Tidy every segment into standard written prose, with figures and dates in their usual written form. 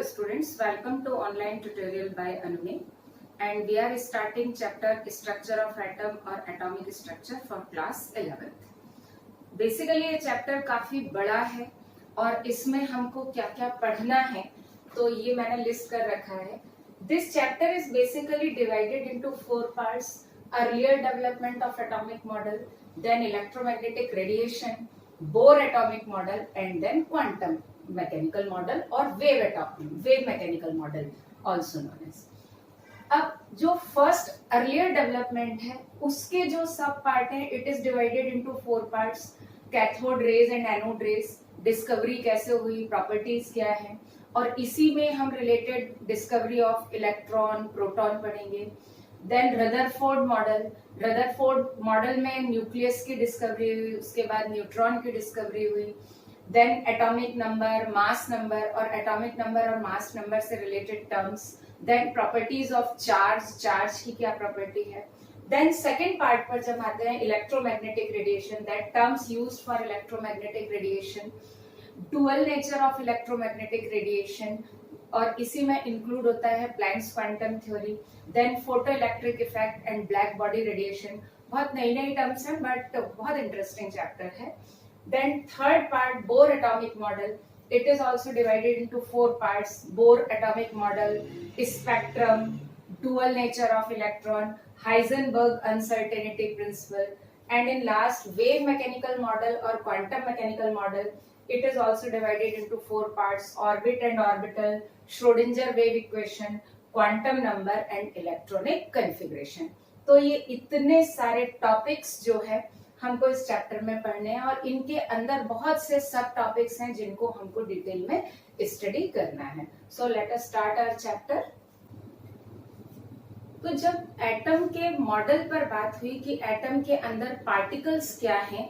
students, welcome to online tutorial by Anune, and we are starting chapter structure of atom or atomic structure for class 11th. Basically ये chapter काफी बड़ा है और इसमें हमको क्या क्या पढ़ना है तो ये मैंने लिस्ट कर रखा है. This chapter is basically divided into 4 parts. Earlier development of atomic model, then electromagnetic radiation, Bohr atomic model and then quantum mechanical model और wave mechanical model also known as. अब जो फर्स्ट अर्लियर डेवलपमेंट है उसके जो सब part है it is divided into 4 parts. Cathode rays and anode rays, discovery कैसे हुई, प्रॉपर्टीज क्या है, और इसी में हम related discovery of electron proton पढ़ेंगे. देन रदरफोर्ड मॉडल में न्यूक्लियस की डिस्कवरी हुई, उसके बाद न्यूट्रॉन की डिस्कवरी हुई. Then atomic number, mass number और एटॉमिक नंबर और मास नंबर से related terms. Then properties of charge की क्या प्रॉपर्टी है. देन सेकेंड पार्ट पर जब आते हैं electromagnetic radiation, that terms used for electromagnetic radiation, dual nature of electromagnetic radiation, और इसी में इंक्लूड होता है Planck's quantum theory. Then photoelectric effect and black body radiation. बहुत नई नई टर्म्स हैं बट बहुत इंटरेस्टिंग चैप्टर है. Then third part, Bohr atomic model. It is also divided into 4 parts. Bohr atomic model, spectrum, dual nature of electron, Heisenberg uncertainty principle, and in last wave mechanical model or quantum mechanical model. It is also divided into 4 parts: orbit and orbital, Schrodinger wave equation, quantum number and electronic configuration. तो ये इतने सारे topics जो है हमको इस chapter में पढ़ने हैं और इनके अंदर बहुत से सब टॉपिक्स हैं जिनको हमको डिटेल में स्टडी करना है. So let us start our chapter. तो जब एटम के मॉडल पर बात हुई कि एटम के अंदर पार्टिकल्स क्या हैं,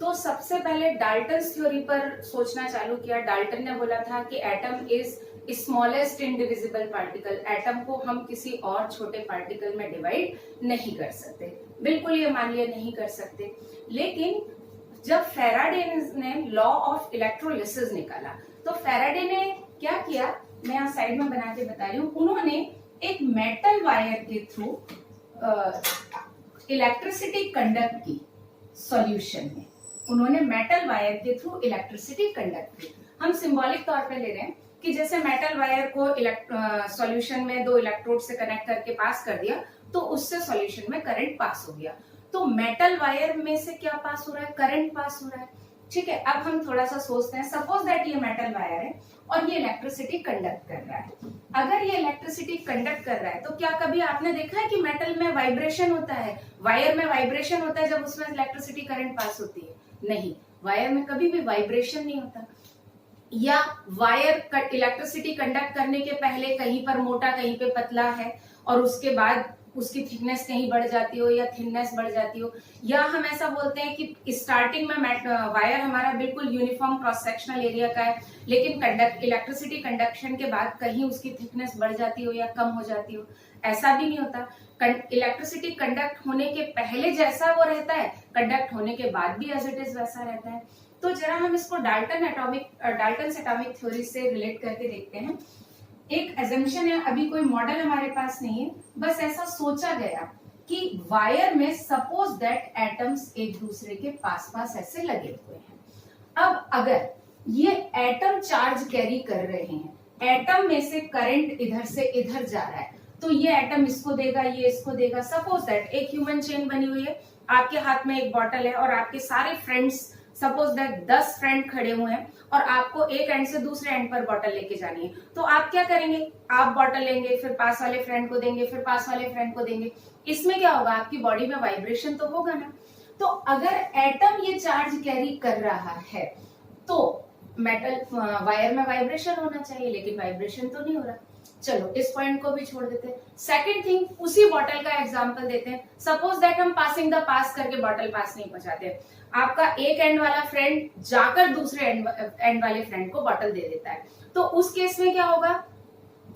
तो सबसे पहले डाल्टन्स थ्योरी पर सोचना चालू किया. डाल्टन ने बोला था कि atom is smallest indivisible particle. Atom को हम किसी और छोटे पार्टिकल में डिवाइड नहीं कर सकते. बिल्कुल ये मान लिया नहीं कर सकते. लेकिन जब फैराडे ने लॉ ऑफ इलेक्ट्रोलिसिस निकाला तो फैराडे ने क्या किया, मैं यहाँ साइड में बना के बता रही हूँ. उन्होंने एक मेटल वायर के थ्रू इलेक्ट्रिसिटी कंडक्ट की सॉल्यूशन में. उन्होंने मेटल वायर के थ्रू इलेक्ट्रिसिटी कंडक्ट की. हम सिंबॉलिक तौर पे ले रहे हैं कि जैसे मेटल वायर को सॉल्यूशन में 2 इलेक्ट्रोड से कनेक्ट करके पास कर दिया तो उससे सॉल्यूशन में करंट पास हो गया. तो मेटल वायर में से क्या पास हो रहा है, करंट पास हो रहा है. ठीक है, अब हम थोड़ा सा सोचते हैं. सपोज दैट ये मेटल वायर है और ये इलेक्ट्रिसिटी कंडक्ट कर रहा है. अगर ये इलेक्ट्रिसिटी कंडक्ट कर रहा है तो क्या कभी आपने देखा है कि मेटल में वाइब्रेशन होता है, वायर में वाइब्रेशन होता है जब उसमें इलेक्ट्रिसिटी करंट पास होती है? नहीं, वायर में कभी भी वाइब्रेशन नहीं होता. या वायर इलेक्ट्रिसिटी कंडक्ट करने के पहले कहीं पर मोटा कहीं पे पतला है और उसके बाद उसकी थिकनेस कहीं बढ़ जाती हो या थिननेस बढ़ जाती हो. या हम ऐसा बोलते हैं कि स्टार्टिंग में वायर हमारा बिल्कुल यूनिफॉर्म क्रॉस सेक्शनल एरिया का है, लेकिन इलेक्ट्रिसिटी कंडक्शन के बाद कहीं उसकी थिकनेस बढ़ जाती हो या कम हो जाती हो. ऐसा भी नहीं होता. इलेक्ट्रिसिटी कंडक्ट होने के पहले जैसा वो रहता है, कंडक्ट होने के बाद भी एज इट इज वैसा रहता है. तो जरा हम इसको डाल्टन्स एटॉमिक थ्योरी से रिलेट करके देखते हैं. एक एजम्पशन है, अभी कोई मॉडल हमारे पास नहीं है, बस ऐसा सोचा गया कि वायर में सपोज दैट एटम्स एक दूसरे के पास पास ऐसे लगे हुए हैं. अब अगर ये एटम चार्ज कैरी कर रहे हैं, एटम में से करंट इधर से इधर जा रहा है, तो ये एटम इसको देगा, ये इसको देगा. सपोज दैट एक ह्यूमन चेन बनी हुई है, आपके हाथ में एक बॉटल है और आपके सारे फ्रेंड्स, सपोज दैट 10 फ्रेंड खड़े हुए हैं और आपको एक एंड से दूसरे एंड पर बॉटल लेके जानी है. तो आप क्या करेंगे, आप बॉटल लेंगे, फिर पास वाले फ्रेंड को देंगे, फिर पास वाले फ्रेंड को देंगे. इसमें क्या होगा, आपकी बॉडी में वाइब्रेशन तो होगा ना. तो अगर एटम ये चार्ज कैरी कर रहा है तो मेटल वायर में वाइब्रेशन होना चाहिए, लेकिन वाइब्रेशन तो नहीं हो रहा. चलो इस पॉइंट को भी छोड़ देते हैं. सेकंड थिंग, उसी बॉटल का एग्जांपल देते हैं. सपोज दैट हम पासिंग द पास करके बॉटल पास नहीं पहुंचाते. आपका एक एंड वाला फ्रेंड जाकर दूसरे एंड वाले फ्रेंड को बॉटल दे देता है. तो उस केस में क्या होगा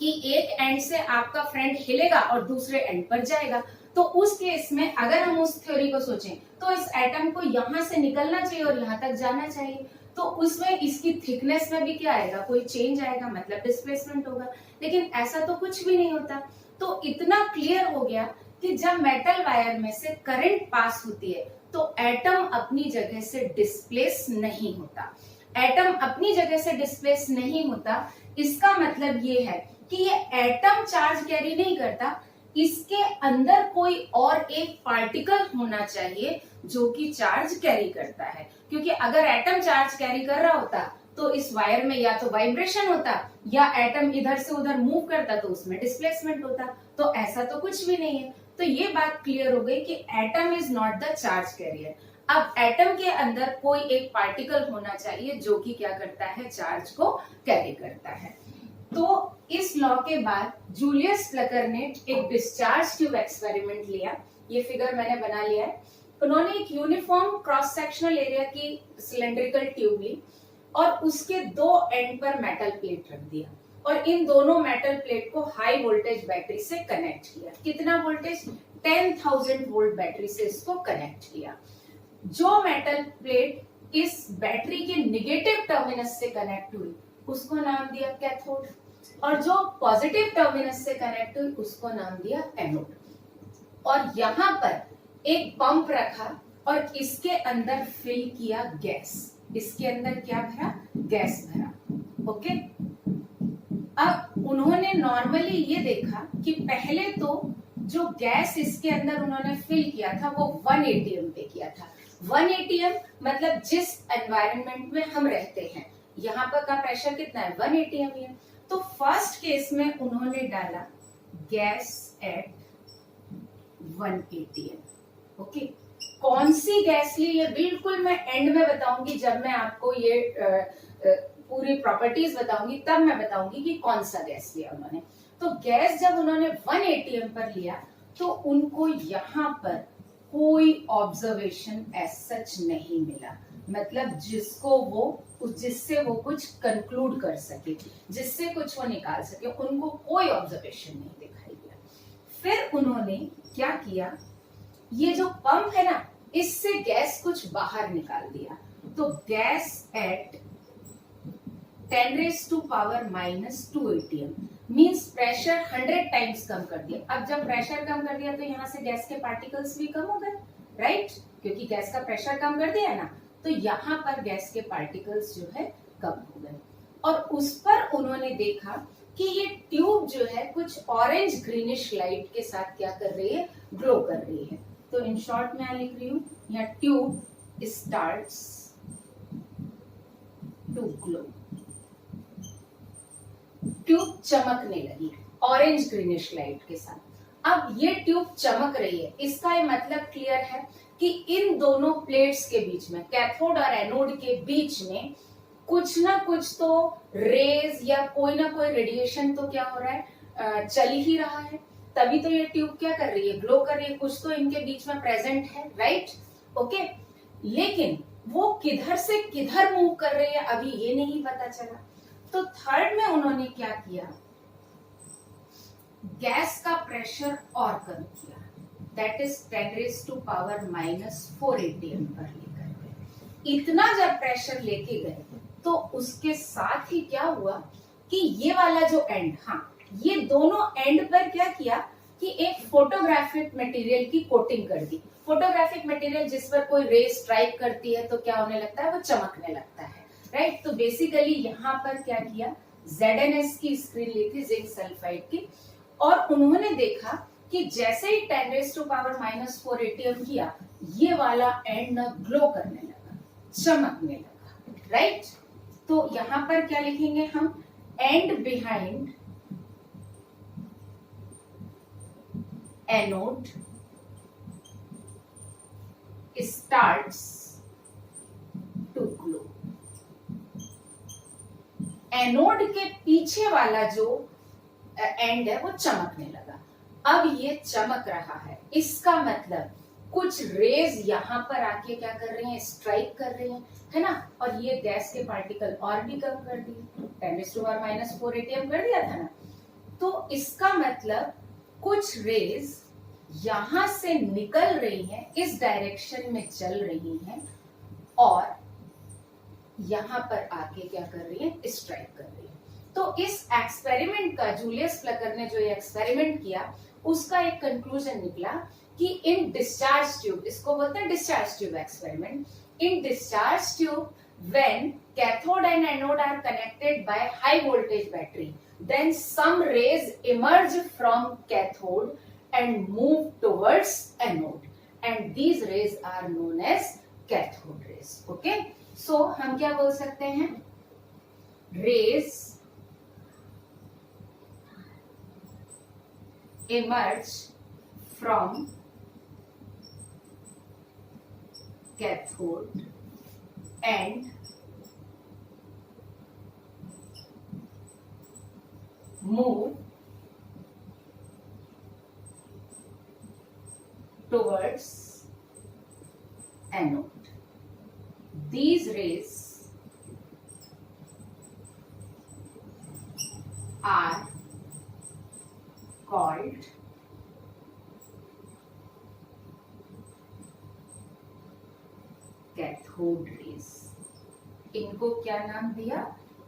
कि एक एंड से आपका फ्रेंड हिलेगा और दूसरे एंड पर जाएगा. तो उस केस में अगर हम उस थ्योरी को सोचें तो इस एटम को यहां से निकलना चाहिए और यहां तक जाना चाहिए, तो उसमें इसकी थिकनेस में भी क्या आएगा, कोई चेंज आएगा, मतलब डिस्प्लेसमेंट होगा। लेकिन ऐसा तो कुछ भी नहीं होता। तो इतना क्लियर हो गया कि जब मेटल वायर में से करंट पास होती है तो एटम अपनी जगह से डिस्प्लेस नहीं होता। एटम अपनी जगह से डिस्प्लेस नहीं होता, इसका मतलब ये है कि ये एटम चार्ज कैरी नहीं करता, इसके अंदर कोई और एक पार्टिकल होना चाहिए जो कि चार्ज कैरी करता है। क्योंकि अगर एटम चार्ज कैरी कर रहा होता तो इस वायर में या तो वाइब्रेशन होता या एटम इधर से उधर मूव करता तो उसमें डिस्प्लेसमेंट होता। तो ऐसा तो कुछ भी नहीं है। तो ये बात क्लियर हो गई कि atom is not the charge carrier. अब एटम के अंदर कोई एक पार्टिकल होना चाहिए जो कि क्या करता है, चार्ज को कैरी करता है। तो इस लॉ के बाद जूलियस प्लकर ने एक डिस्चार्ज ट्यूब एक्सपेरिमेंट लिया। ये फिगर मैंने बना लिया है। उन्होंने एक यूनिफॉर्म क्रॉस सेक्शनल एरिया की सिलेंड्रिकल ट्यूब ली और उसके दो एंड पर मेटल प्लेट रख दिया और इन दोनों मेटल प्लेट को हाई वोल्टेज बैटरी से कनेक्ट किया। कितना वोल्टेज, 10,000 वोल्ट बैटरी से इसको कनेक्ट किया। जो मेटल प्लेट इस बैटरी के निगेटिव टर्मिनस से कनेक्ट हुई उसको नाम दिया कैथोड और जो पॉजिटिव टर्मिनस से कनेक्ट हुई उसको नाम दिया एनोड। और यहाँ पर एक पंप रखा और इसके अंदर फिल किया गैस। इसके अंदर क्या भरा, गैस भरा। ओके, अब उन्होंने नॉर्मली ये देखा कि पहले तो जो गैस इसके अंदर उन्होंने फिल किया था वो 1 एटीएम पे किया था। 1 एटीएम मतलब जिस एनवायरनमेंट में हम रहते हैं यहाँ पर का प्रेशर कितना है, 1 एटीएम ही है। तो फर्स्ट केस में उन्होंने डाला गैस एट 1 एटीएम। ओके, कौन सी गैस ली ये बिल्कुल मैं एंड में बताऊंगी, जब मैं आपको ये पूरी प्रॉपर्टीज बताऊंगी तब मैं बताऊंगी कि कौन सा गैस लिया उन्होंने। तो गैस जब उन्होंने 1 एटीएम पर लिया तो उनको यहाँ पर कोई ऑब्जर्वेशन एज सच नहीं मिला, मतलब जिससे वो कुछ कंक्लूड कर सके, जिससे कुछ वो निकाल सके, उनको कोई ऑब्जर्वेशन नहीं दिखाई दिया। फिर उन्होंने क्या किया, ये जो पंप है ना इससे गैस कुछ बाहर निकाल दिया। तो gas at 10⁻⁻² ATM means pressure 100 times कम कर दिया। अब जब प्रेशर कम कर दिया तो यहाँ से गैस के पार्टिकल्स भी कम हो गए, राइट, क्योंकि गैस का प्रेशर कम कर दिया ना, तो यहाँ पर गैस के पार्टिकल्स जो है कम हो गए। और उस पर उन्होंने देखा कि ये ट्यूब जो है कुछ ऑरेंज ग्रीनिश लाइट के साथ क्या कर रही है, ग्लो कर रही है। तो इन शॉर्ट मैं लिख रही हूँ, यहाँ tube starts to glow, tube चमकने लगी ऑरेंज ग्रीनिश लाइट के साथ। अब ये ट्यूब चमक रही है, इसका ये मतलब क्लियर है कि इन दोनों प्लेट्स के बीच में, कैथोड और एनोड के बीच में कुछ ना कुछ तो रेज या कोई ना कोई रेडिएशन तो क्या हो रहा है, चल ही रहा है। तभी तो ये ट्यूब क्या कर रही है, ग्लो कर रही है, कुछ तो इनके बीच में प्रेजेंट है, राइट, ओके। लेकिन वो किधर से किधर मूव कर रही है अभी ये नहीं पता चला। तो थर्ड में उन्होंने क्या किया, गैस का प्रेशर और कम किया, दैट इज 10⁻⁻⁴ एटीएम पर लेकर गए। इतना जब प्रेशर लेके गए तो उसके साथ ही क्या हुआ कि ये वाला जो एंड, हाँ, ये दोनों एंड पर क्या किया कि एक फोटोग्राफिक मटेरियल की कोटिंग कर दी। फोटोग्राफिक मटेरियल जिस पर कोई रे स्ट्राइक करती है तो क्या होने लगता है, वो चमकने लगता है, राइट। तो बेसिकली यहाँ पर क्या किया, ZnS की स्क्रीन ली थी, जिंक सल्फाइड की, और उन्होंने देखा कि जैसे ही 10⁻⁻⁴ एटीएम किया ये वाला एंड न ग्लो करने लगा, चमकने लगा, राइट। तो यहाँ पर क्या लिखेंगे हम, and behind anode starts to glow. Anode के पीछे वाला जो एंड है वो चमकने लगा। अब ये चमक रहा है, इसका मतलब कुछ रेज यहाँ पर आके क्या कर रही हैं, स्ट्राइक कर रही हैं, है ना। और ये गैस के पार्टिकल और भी कम कर दिए, 10⁻⁻⁴ एटीएम कर दिया था ना। तो इसका मतलब कुछ रेज यहां से निकल रही हैं, इस डायरेक्शन में चल रही हैं और यहां पर आके क्या कर रही है, स्ट्राइक कर रही है। तो इस एक्सपेरिमेंट का जूलियस प्लकर ने जो ये एक्सपेरिमेंट किया उसका एक कंक्लूजन निकला कि इन डिस्चार्ज ट्यूब, इसको बोलते हैं discharge tube experiment, in discharge tube when cathode and anode are connected by high voltage battery, then some rays emerge from cathode and move towards anode, and these rays are known as cathode rays. Okay, so हम क्या बोल सकते हैं, rays emerge from cathode and move towards anode. These rays are called cathode rays. इनको क्या नाम दिया,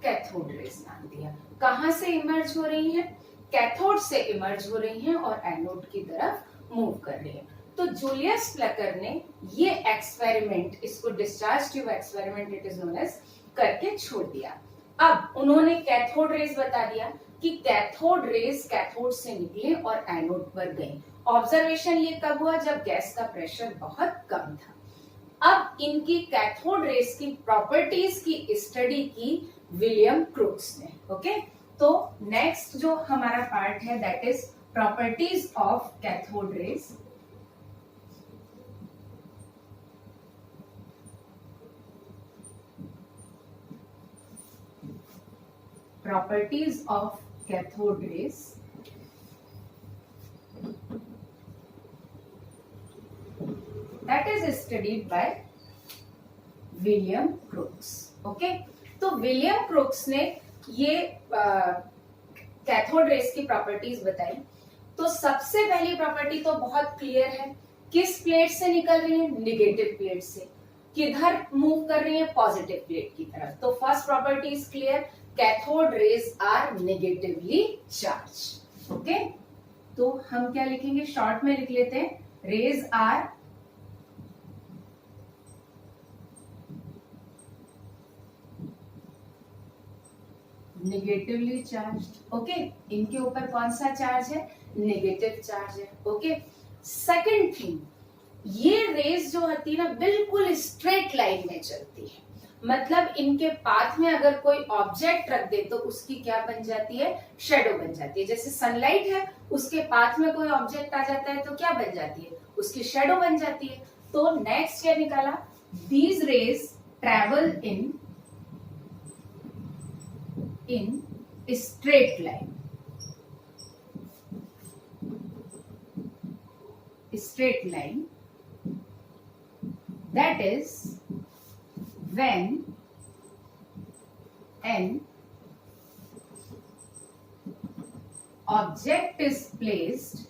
cathode rays नाम दिया। कहां से इमर्ज हो रही हैं, कैथोड से इमर्ज हो रही हैं और एनोड की तरफ मूव कर रही हैं। तो जूलियस प्लकर ने ये एक्सपेरिमेंट, इसको discharge tube experiment it is known as, करके छोड़ दिया। अब उन्होंने कैथोड रेज बता दिया कि कैथोड रेज कैथोड से निकले और एनोड पर गई। ऑब्जर्वेशन ये कब हुआ, जब गैस का प्रेशर बहुत कम था। अब इनकी कैथोड रेज की प्रॉपर्टीज की स्टडी की विलियम क्रूक्स ने। ओके, तो नेक्स्ट जो हमारा पार्ट है that is properties of cathode raise. Properties of cathode raise. That is studied by William crooks. Okay, तो विलियम क्रूक्स ने ये कैथोड रेज की प्रॉपर्टीज बताई। तो सबसे पहली प्रॉपर्टी तो बहुत क्लियर है, किस प्लेट से निकल रही है, निगेटिव प्लेट से। किधर मूव कर रही है, पॉजिटिव प्लेट की तरफ। तो first property is clear, cathode rays are negatively charge. Okay, तो हम क्या लिखेंगे, शॉर्ट में लिख लेते हैं, rays are negatively charge. Okay, इनके ऊपर कौन सा चार्ज है, नेगेटिव चार्ज है। ओके, सेकंड थिंग, ये रेज जो होती है ना बिल्कुल स्ट्रेट लाइन में चलती है। मतलब इनके पाथ में अगर कोई ऑब्जेक्ट रख दे तो उसकी क्या बन जाती है, शेडो बन जाती है। जैसे सनलाइट है, उसके पाथ में कोई ऑब्जेक्ट आ जाता है तो क्या बन जाती है, उसकी शेडो बन जाती है। तो नेक्स्ट क्या निकाला, these raise travel in straight line, straight line, that is when an object is placed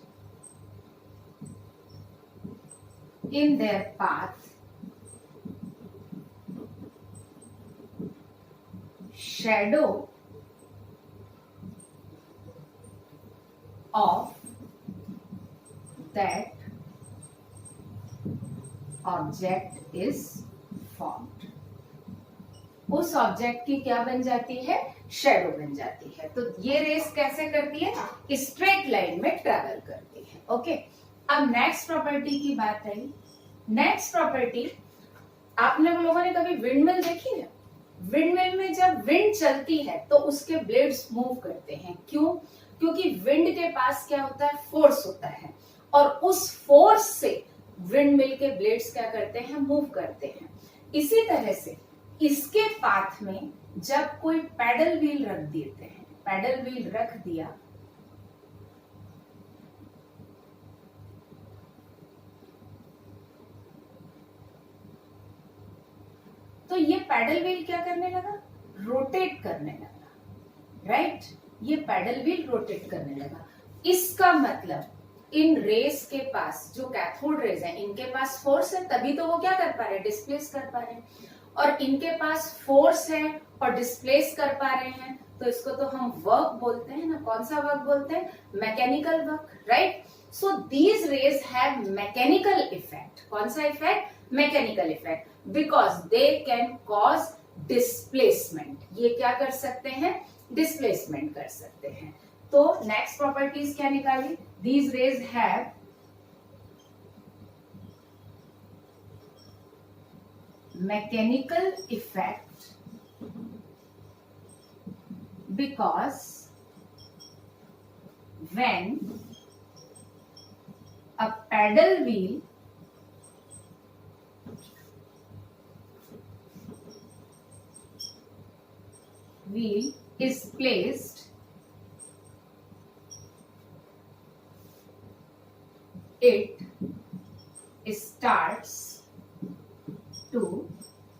in their path, shadow of that object is formed। उस ऑब्जेक्ट की क्या बन जाती है, शेडो बन जाती है। तो ये रेस कैसे करती है, स्ट्रेट लाइन में ट्रेवल करती है। ओके, अब नेक्स्ट प्रॉपर्टी की बात आई। नेक्स्ट प्रॉपर्टी, आपने लोगों ने कभी विंडमिल देखी है, विंडमिल में जब विंड चलती है तो उसके ब्लेड्स मूव करते हैं। क्यों, क्योंकि विंड के पास क्या होता है, फोर्स होता है, और उस फोर्स से विंडमिल के ब्लेड्स क्या करते हैं, मूव करते हैं। इसी तरह से इसके पाथ में जब कोई पैडल व्हील रख देते हैं, पैडल व्हील रख दिया तो ये पैडल व्हील क्या करने लगा, रोटेट करने लगा। राइट, ये पैडल व्हील रोटेट करने लगा। इसका मतलब इन रेस के पास, जो कैथोड रेज है, इनके पास फोर्स है, तभी तो वो क्या कर पा रहे हैं, डिस्प्लेस कर पा रहे हैं। और इनके पास फोर्स है और डिस्प्लेस कर पा रहे हैं, तो इसको तो हम वर्क बोलते हैं ना। कौन सा वर्क बोलते हैं, mechanical work, right. So these raise have mechanical effect. कौन सा effect, mechanical effect, because they can cause displacement. ये क्या कर सकते हैं, डिस्प्लेसमेंट कर सकते हैं। तो नेक्स्ट प्रॉपर्टीज क्या निकाली, these raise have mechanical effect because when a paddle wheel is placed it starts to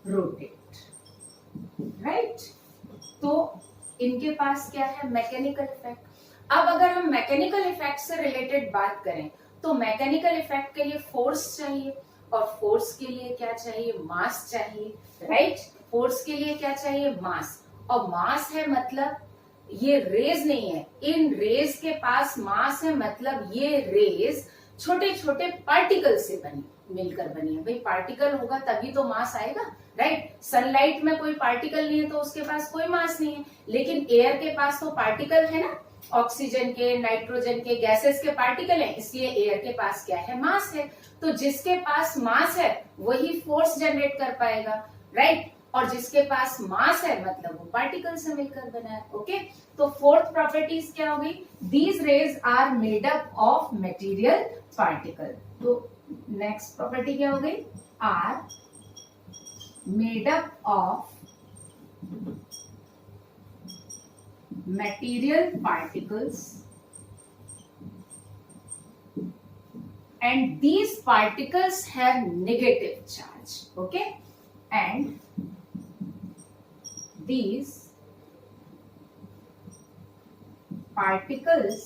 rotate, right? तो इनके पास क्या है, मैकेनिकल इफेक्ट। अब अगर हम मैकेनिकल इफेक्ट से रिलेटेड बात करें तो मैकेनिकल इफेक्ट के लिए फोर्स चाहिए, और फोर्स के लिए क्या चाहिए, मास चाहिए, राइट। फोर्स के लिए क्या चाहिए, मास, और मास है मतलब ये रेज नहीं है, इन रेज के पास मास है, मतलब ये रेज छोटे छोटे पार्टिकल से बनी, मिलकर बनी है। भाई पार्टिकल होगा तभी तो मास आएगा, राइट। सनलाइट में कोई पार्टिकल नहीं है तो उसके पास कोई मास नहीं है, लेकिन एयर के पास तो पार्टिकल है ना, ऑक्सीजन के, नाइट्रोजन के, गैसेस के पार्टिकल हैं, इसलिए एयर के पास क्या है, मास है। तो जिसके पास मास है वही फोर्स जनरेट कर पाएगा, राइट। और जिसके पास मास है मतलब वो पार्टिकल से मिलकर बना है, ओके। तो फोर्थ प्रॉपर्टीज क्या हो गई, these rays are made up of material particle. तो नेक्स्ट प्रॉपर्टी क्या हो गई, are made up of material particles and these particles have negative charge, okay, and these particles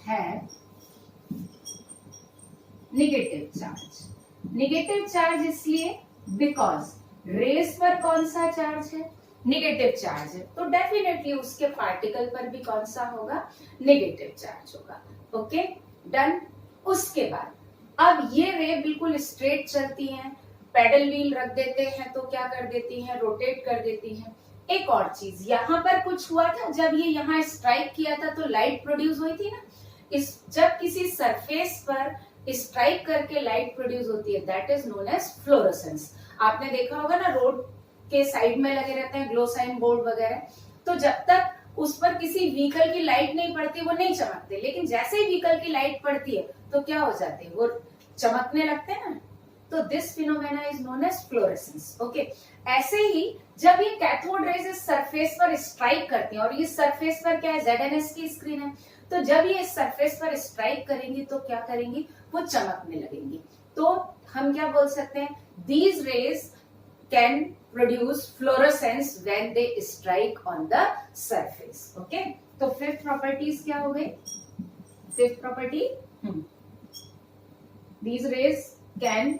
have negative charge। Negative charge इसलिए because race पर कौन सा charge है, negative charge है, तो डेफिनेटली उसके पार्टिकल पर भी कौन सा होगा, नेगेटिव चार्ज होगा, ओके डन। उसके बाद अब ये रे बिल्कुल स्ट्रेट चलती हैं, पैडल व्हील रख देते हैं तो क्या कर देती हैं, रोटेट कर देती हैं। एक और चीज, यहाँ पर कुछ हुआ था, जब ये यहाँ स्ट्राइक किया था तो लाइट प्रोड्यूस हुई थी ना। जब किसी सरफेस पर स्ट्राइक करके लाइट प्रोड्यूस होती है, that is known as fluorescence. आपने देखा होगा ना, रोड के साइड में लगे रहते हैं ग्लो साइन बोर्ड वगैरह, तो जब तक उस पर किसी व्हीकल की लाइट नहीं पड़ती वो नहीं चमकते, लेकिन जैसे ही व्हीकल की लाइट पड़ती है तो क्या हो जाते हैं, वो चमकने लगते हैं ना। तो this phenomena is known as fluorescence, okay. ऐसे ही जब ये कैथोड रेज इस सरफेस पर स्ट्राइक करती हैं, और ये सरफेस पर क्या है, ZNS की स्क्रीन है, तो जब ये इस सरफेस पर स्ट्राइक करेंगी तो क्या करेंगी, वो चमकने लगेंगी। तो हम क्या बोल सकते हैं, these raise can produce fluorescence when they strike on the surface, okay. तो फिफ्थ प्रॉपर्टीज क्या हो गई, fifth property, these raise can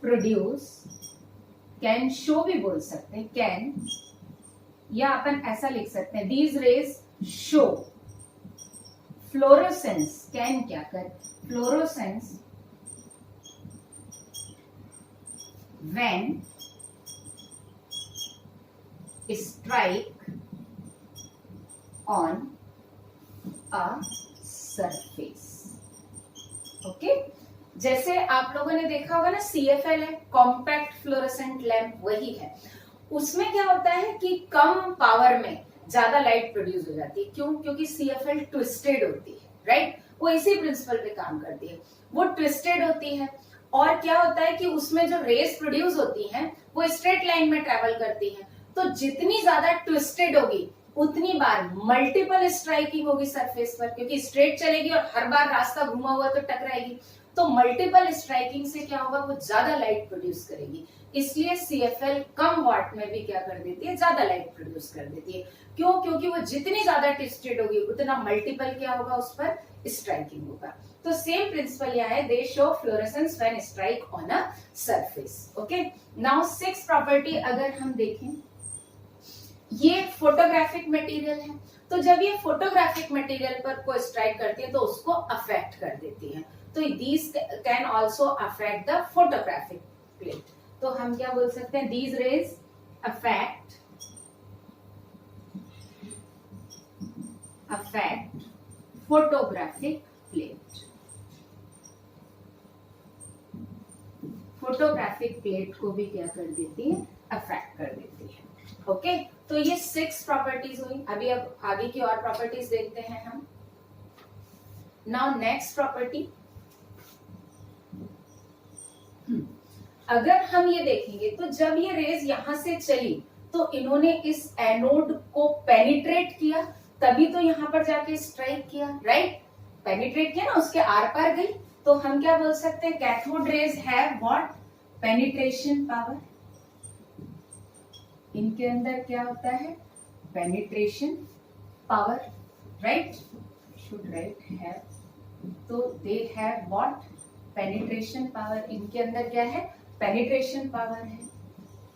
produce, can show भी बोल सकते हैं, कैन, या अपन ऐसा लिख सकते हैं, these raise show fluorescence, can क्या कर, fluorescence when strike on a surface, okay. जैसे आप लोगों ने देखा होगा ना, CFL है, कॉम्पैक्ट फ्लोरोसेंट लैंप, वही है। उसमें क्या होता है कि कम पावर में ज्यादा लाइट प्रोड्यूस हो जाती है। क्यों, क्योंकि CFL ट्विस्टेड होती है, राइट। वो इसी प्रिंसिपल पे काम करती है, वो ट्विस्टेड होती है। और क्या होता है कि उसमें जो रेस प्रोड्यूस होती हैं वो स्ट्रेट लाइन में ट्रेवल करती हैं, तो जितनी ज्यादा ट्विस्टेड होगी उतनी बार मल्टीपल स्ट्राइकिंग होगी सरफेस पर, क्योंकि स्ट्रेट चलेगी और हर बार रास्ता घुमा हुआ तो टकराएगी। तो मल्टीपल स्ट्राइकिंग से क्या होगा, वो ज्यादा लाइट प्रोड्यूस करेगी। इसलिए CFL कम वाट में भी क्या कर देती है, ज्यादा लाइट प्रोड्यूस कर देती है। क्यों? क्योंकि वो जितनी ज्यादा ट्विस्टेड होगी उतना मल्टीपल क्या होगा, उस पर स्ट्राइकिंग होगा। तो सेम प्रिंसिपल यहाँ है, दे show fluorescence when strike on a surface. Okay, now 6th property अगर हम देखें, ये फोटोग्राफिक मटेरियल है, तो जब ये फोटोग्राफिक मटेरियल पर कोई स्ट्राइक करती है तो उसको अफेक्ट कर देती है। तो these can also affect the photographic plate. तो हम क्या बोल सकते हैं, these raise affect photographic plate. Photographic plate को भी क्या कर देती है, अफेक्ट कर देती है। ओके, तो ये 6 प्रॉपर्टीज हुई। अभी अब आगे की और प्रॉपर्टीज देखते हैं हम। नाउ नेक्स्ट प्रॉपर्टी, अगर हम ये देखेंगे तो जब ये रेज यहां से चली तो इन्होंने इस एनोड को पेनिट्रेट किया, तभी तो यहां पर जाके स्ट्राइक किया, राइट? पेनिट्रेट किया ना, उसके आर पार गई। तो हम क्या बोल सकते हैं, cathode rays have what, penetration power. इनके अंदर क्या होता है, penetration power, right? Should right have, तो they have what, penetration power. इनके अंदर क्या है, पेनिट्रेशन पावर है।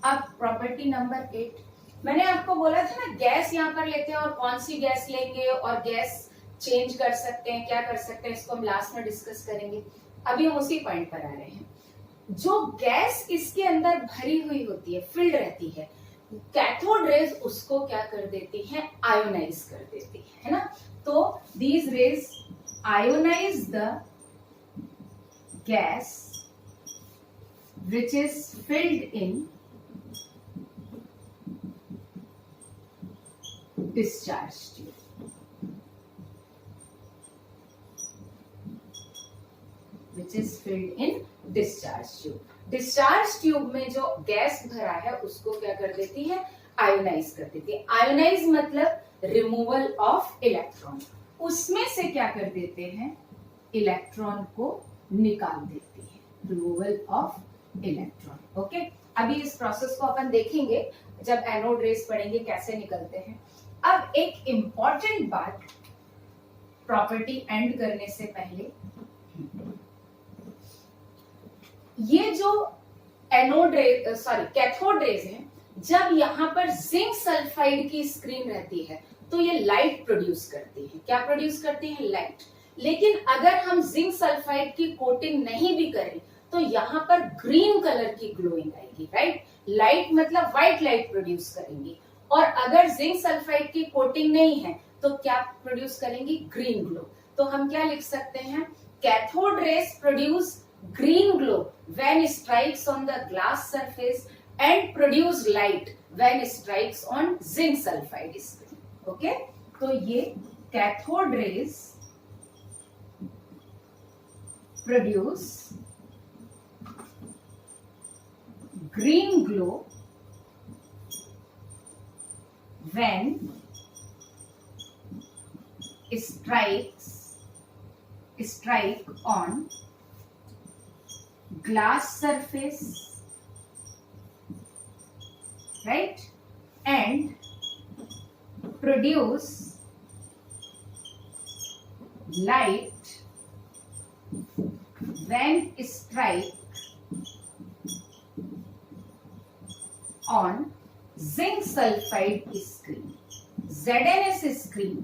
अब प्रॉपर्टी नंबर 8, मैंने आपको बोला था ना, गैस यहाँ पर लेते हैं और कौन सी गैस लेंगे और गैस चेंज कर सकते हैं, क्या कर सकते हैं, इसको हम लास्ट में डिस्कस करेंगे। अभी हम उसी पॉइंट पर आ रहे हैं। जो गैस इसके अंदर भरी हुई होती है, फिल्ड रहती है, कैथोड रेज उसको क्या कर देती है, आयोनाइज कर देती है ना। तो these rays ionise the gas which is filled in discharge tube, which is filled in discharge tube। Discharge tube में जो गैस भरा है उसको क्या कर देती है, आयोनाइज कर देती है। आयोनाइज मतलब रिमूवल ऑफ इलेक्ट्रॉन, उसमें से क्या कर देते हैं, इलेक्ट्रॉन को निकाल देती है, रिमूवल ऑफ इलेक्ट्रॉन। ओके, अभी इस प्रोसेस को अपन देखेंगे जब एनोड रेज पढ़ेंगे कैसे निकलते हैं। अब एक इंपॉर्टेंट बात, प्रॉपर्टी एंड करने से पहले, ये जो anode rays sorry cathode rays है, जब यहाँ पर जिंक सल्फाइड की स्क्रीन रहती है तो ये लाइट प्रोड्यूस करती है। क्या प्रोड्यूस करती है, लाइट। लेकिन अगर हम जिंक सल्फाइड की कोटिंग नहीं भी करें तो यहाँ पर ग्रीन कलर की ग्लोइंग आएगी, राइट? लाइट मतलब व्हाइट लाइट प्रोड्यूस करेंगी। और अगर जिंक सल्फाइड की कोटिंग नहीं है तो क्या प्रोड्यूस करेंगी, ग्रीन ग्लो। तो हम क्या लिख सकते हैं, cathode raise produce green glow when strikes on the glass surface and produce light when strikes on zinc sulfide screen। Okay, तो ये cathode raise produce green glow when strike on glass surface, right, and produce light when strike on zinc sulfide screen। ZNS screen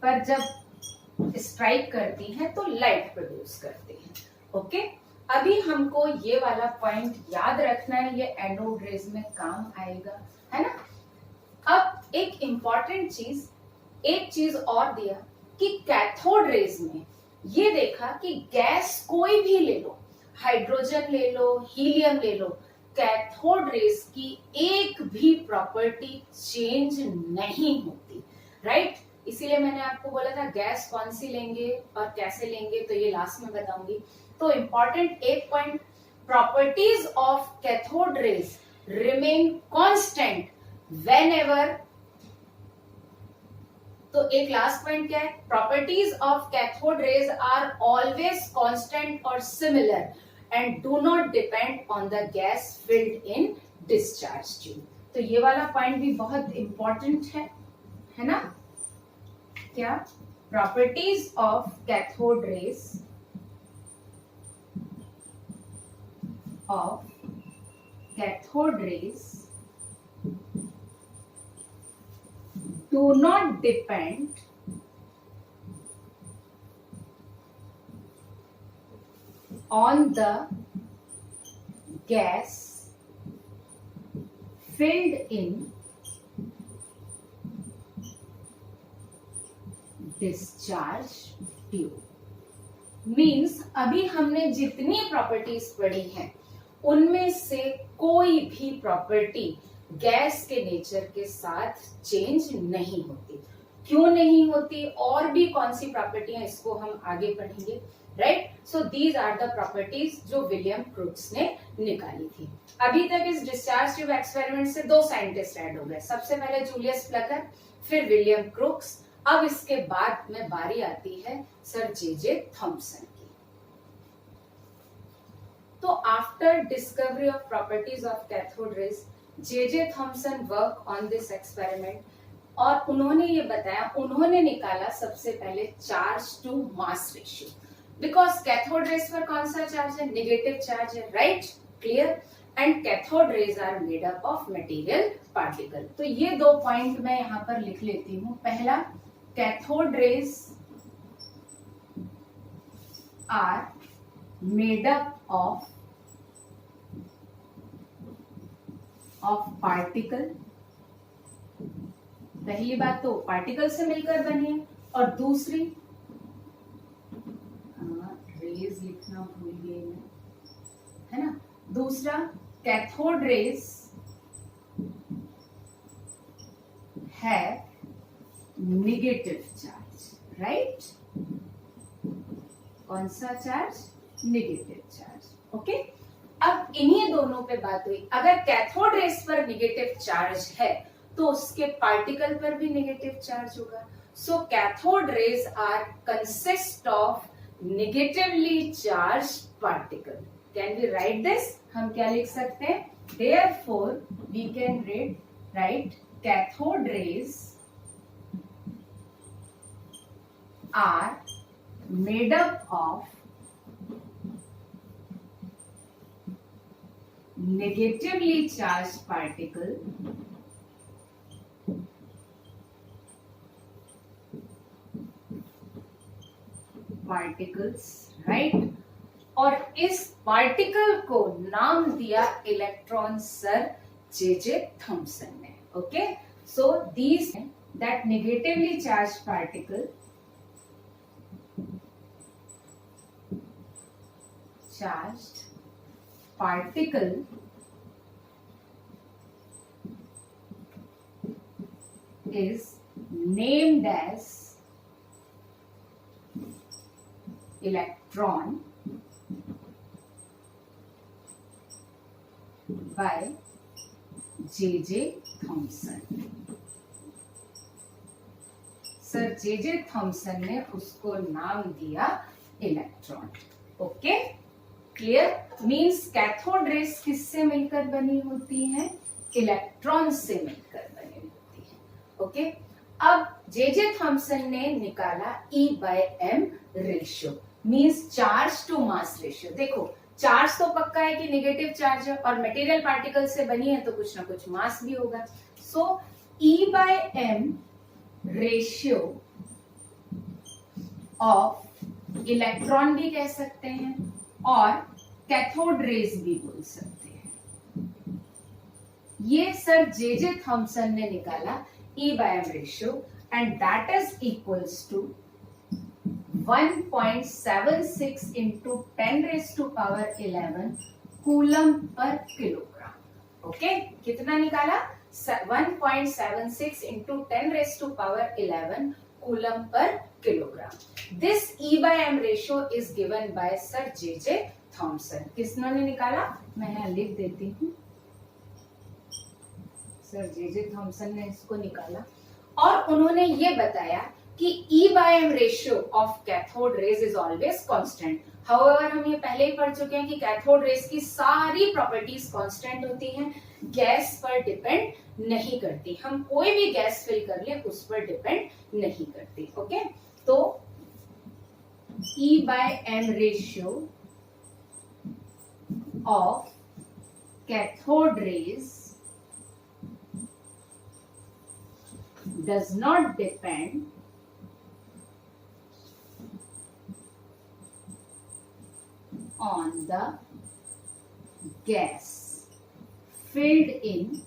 पर जब strike करती है तो light produce करती है। Okay, अभी हमको ये वाला पॉइंट याद रखना है, ये एनोड रेज में काम आएगा, है ना। अब एक इंपॉर्टेंट चीज, एक चीज और दिया कि कैथोड रेज में ये देखा कि गैस कोई भी ले लो, हाइड्रोजन ले लो, हीलियम ले लो, कैथोड रेज की एक भी प्रॉपर्टी चेंज नहीं होती, राइट? इसीलिए मैंने आपको बोला था गैस कौन सी लेंगे और कैसे लेंगे, तो ये लास्ट में बताऊंगी। तो इंपॉर्टेंट एक point, properties of cathode rays remain constant whenever तो एक लास्ट पॉइंट क्या है, properties of cathode rays are always constant और similar and do not depend on the gas filled in discharge tube. तो ये वाला पॉइंट भी बहुत इंपॉर्टेंट है ना? क्या? Properties of cathode raise do not depend on the gas filled in discharge tube। Means अभी हमने जितनी प्रॉपर्टीज पढ़ी हैं उनमें से कोई भी प्रॉपर्टी गैस के नेचर के साथ चेंज नहीं होती। क्यों नहीं होती, और भी कौन सी प्रॉपर्टी है, इसको हम आगे पढ़ेंगे, right? So these are the properties जो विलियम क्रूक्स ने निकाली थी। अभी तक इस डिस्चार्ज ट्यूब एक्सपेरिमेंट से 2 साइंटिस्ट ऐड हो गए, सबसे पहले जूलियस प्लकर, फिर विलियम क्रूक्स। अब इसके बाद में बारी आती है सर जे थॉमसन की। तो after discovery of properties of cathode rays, J Thomson work on this experiment, और उन्होंने ये बताया, उन्होंने निकाला सबसे पहले charge to mass ratio. Because cathode raise पर कौन सा चार्ज है? नेगेटिव चार्ज है, right? Clear? And cathode rays are made up of material particle. तो ये 2 पॉइंट मैं यहां पर लिख लेती हूं। पहला, cathode rays are made up of particle. पहली बात तो पार्टिकल से मिलकर बनी है, और दूसरी, रेज लिखना भूल गई मैं, है ना? दूसरा, कैथोड रेज है नेगेटिव चार्ज, राइट? कौन सा चार्ज? Negative charge. ओके, अब इन्हीं दोनों पे बात हुई। अगर कैथोड रेज पर नेगेटिव चार्ज है तो उसके पार्टिकल पर भी नेगेटिव चार्ज होगा। So cathode rays are consist of negatively charge particle. Can we write this? हम क्या लिख सकते हैं? Therefore we can write cathode rays are made up of negatively charged particles, right? और इस पार्टिकल को नाम दिया इलेक्ट्रॉन सर जे थॉमसन ने। Okay, so these that negatively charge particle is named as electron by J.J. Thomson। Sir J Thompson ने उसको नाम दिया electron. Okay, clear? Means cathode rays किससे मिलकर बनी होती है? इलेक्ट्रॉन से मिलकर बनी होती है। ओके, अब जे थॉमसन ने निकाला E/m ratio, means charge to mass ratio. देखो, चार्ज तो पक्का है कि नेगेटिव चार्ज है और मटेरियल पार्टिकल से बनी है तो कुछ ना कुछ मास भी होगा। सो E/m रेशियो ऑफ इलेक्ट्रॉन भी कह सकते हैं और कैथोड रेज भी बोल सकते हैं। ये सर जे थॉमसन ने निकाला E/m ratio and that is equals to 1.76 into 10⁻11 coulomb per kilogram. Okay, कितना निकाला? 1.76 into 10⁻11 coulomb per kilogram. This E/m ratio is given by sir J Thomson. किसने निकाला? मैं यहां लिख देती हूं, सर जे थॉमसन ने इसको निकाला। और उन्होंने ये बताया कि E/M ratio of cathode raise is always constant. However हम ये पहले ही पढ़ चुके हैं कि कैथोड रेज की सारी प्रॉपर्टीज कांस्टेंट होती हैं, गैस पर डिपेंड नहीं करती। हम कोई भी गैस फिल कर ले उस पर डिपेंड नहीं करती। ओके, तो E/M ratio of cathode raise does not depend on the gas filled in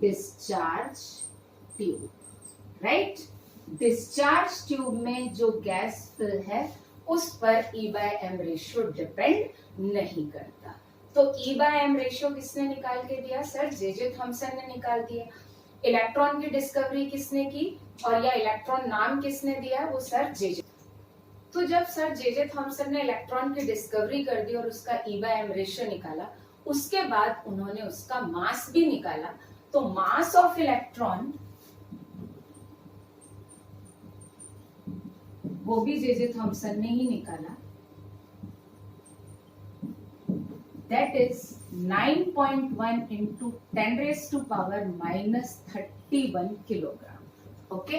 discharge tube, right? Discharge tube में जो गैस फिल है उस पर E/M रेशियो डिपेंड नहीं करता। तो E/M रेशियो किसने निकाल के दिया? सर जे थॉमसन ने निकाल दिया। इलेक्ट्रॉन की डिस्कवरी किसने की और या इलेक्ट्रॉन नाम किसने दिया? वो सर जे। तो जब सर जे थॉमसन ने इलेक्ट्रॉन की डिस्कवरी कर दी और उसका E/M रेशियो निकाला, उसके बाद उन्होंने उसका मास भी निकाला। तो मास ऑफ इलेक्ट्रॉन वो भी जे थॉमसन ने ही निकाला। That is 9.1 into 10 raised to power minus 31 kilogram. Okay,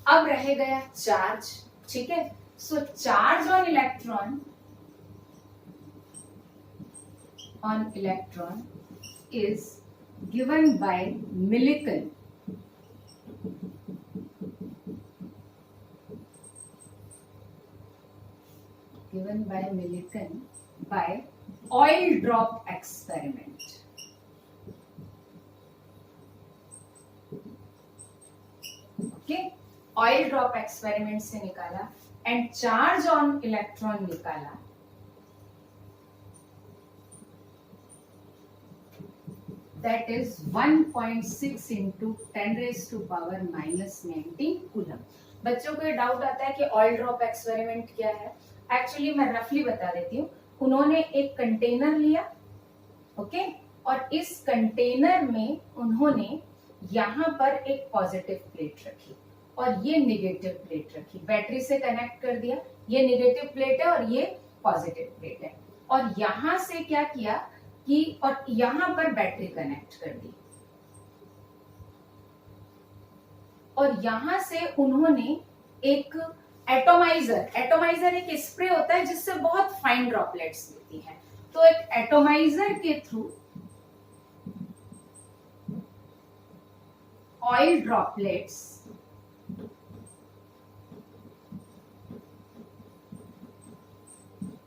अब रह गया चार्ज। ठीक है, so charge on electron is given by Millikan by oil drop experiment। Okay, oil drop experiment से निकाला एंड चार्ज ऑन इलेक्ट्रॉन निकाला। That is 1.6 into 10 raised to power minus 19 coulomb. बच्चों को ये डाउट आता है कि ऑयल ड्रॉप एक्सपेरिमेंट क्या है। एक्चुअली मैं रफली बता देती हूँ। उन्होंने एक कंटेनर लिया, ओके, और इस कंटेनर में उन्होंने यहाँ पर एक पॉजिटिव प्लेट रखी और ये नेगेटिव प्लेट रखी, बैटरी से कनेक्ट कर दिया। ये नेगेटिव प्लेट है और ये पॉजिटिव प्लेट है, और यहां से क्या किया कि और यहां पर बैटरी कनेक्ट कर दी, और यहां से उन्होंने एक एटोमाइजर एक स्प्रे होता है जिससे बहुत फाइन ड्रॉपलेट्स मिलती हैं। तो एक एटोमाइजर के थ्रू ऑयल ड्रॉपलेट्स